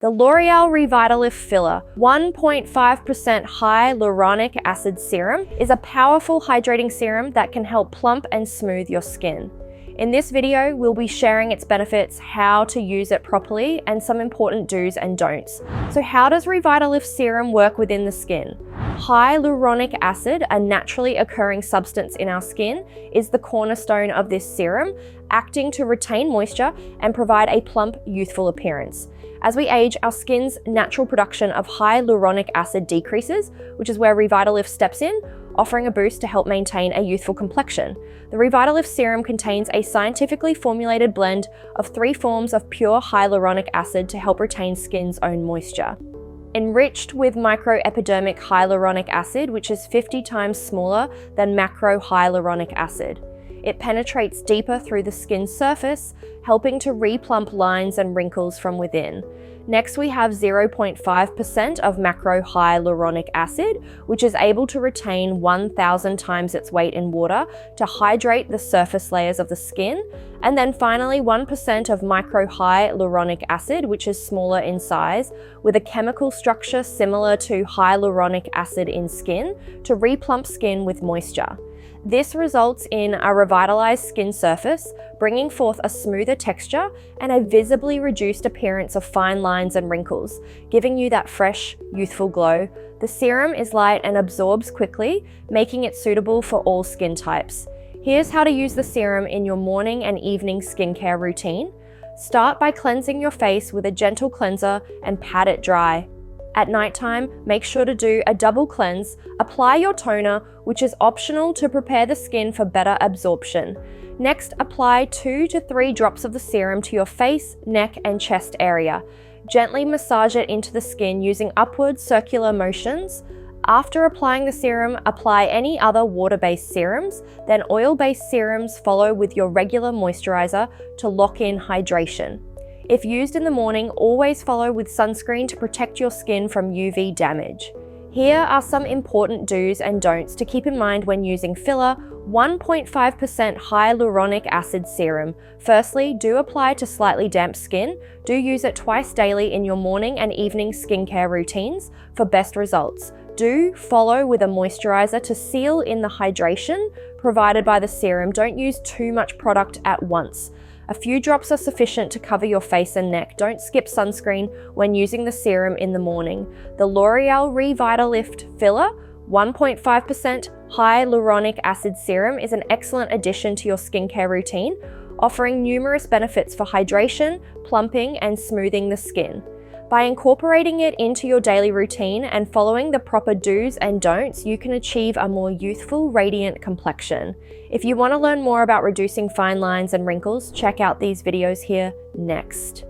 The L'Oréal Revitalift Filler 1.5% Hyaluronic Acid Serum is a powerful hydrating serum that can help plump and smooth your skin. In this video, we'll be sharing its benefits, how to use it properly, and some important do's and don'ts. So how does Revitalift Serum work within the skin? Hyaluronic acid, a naturally occurring substance in our skin, is the cornerstone of this serum, acting to retain moisture and provide a plump, youthful appearance. As we age, our skin's natural production of hyaluronic acid decreases, which is where Revitalift steps in, offering a boost to help maintain a youthful complexion. The Revitalift serum contains a scientifically formulated blend of 3 forms of pure hyaluronic acid to help retain skin's own moisture. Enriched with microepidermic hyaluronic acid, which is 50 times smaller than macrohyaluronic acid. It penetrates deeper through the skin's surface, helping to replump lines and wrinkles from within. Next, we have 0.5% of macrohyaluronic acid, which is able to retain 1,000 times its weight in water to hydrate the surface layers of the skin. And then finally, 1% of microhyaluronic acid, which is smaller in size, with a chemical structure similar to hyaluronic acid in skin, to replump skin with moisture. This results in a revitalized skin surface, bringing forth a smoother texture and a visibly reduced appearance of fine lines and wrinkles, giving you that fresh, youthful glow. The serum is light and absorbs quickly, making it suitable for all skin types. Here's how to use the serum in your morning and evening skincare routine. Start by cleansing your face with a gentle cleanser and pat it dry. At nighttime, make sure to do a double cleanse. Apply your toner, which is optional to prepare the skin for better absorption. Next, apply 2 to 3 drops of the serum to your face, neck, and chest area. Gently massage it into the skin using upward circular motions. After applying the serum, apply any other water-based serums, then oil-based serums follow with your regular moisturizer to lock in hydration. If used in the morning, always follow with sunscreen to protect your skin from UV damage. Here are some important do's and don'ts to keep in mind when using filler 1.5% hyaluronic acid serum. Firstly, do apply to slightly damp skin. Do use it twice daily in your morning and evening skincare routines for best results. Do follow with a moisturizer to seal in the hydration provided by the serum. Don't use too much product at once. A few drops are sufficient to cover your face and neck. Don't skip sunscreen when using the serum in the morning. The L'Oréal Revitalift Filler 1.5% Hyaluronic Acid Serum is an excellent addition to your skincare routine, offering numerous benefits for hydration, plumping, and smoothing the skin. By incorporating it into your daily routine and following the proper do's and don'ts, you can achieve a more youthful, radiant complexion. If you want to learn more about reducing fine lines and wrinkles, check out these videos here next.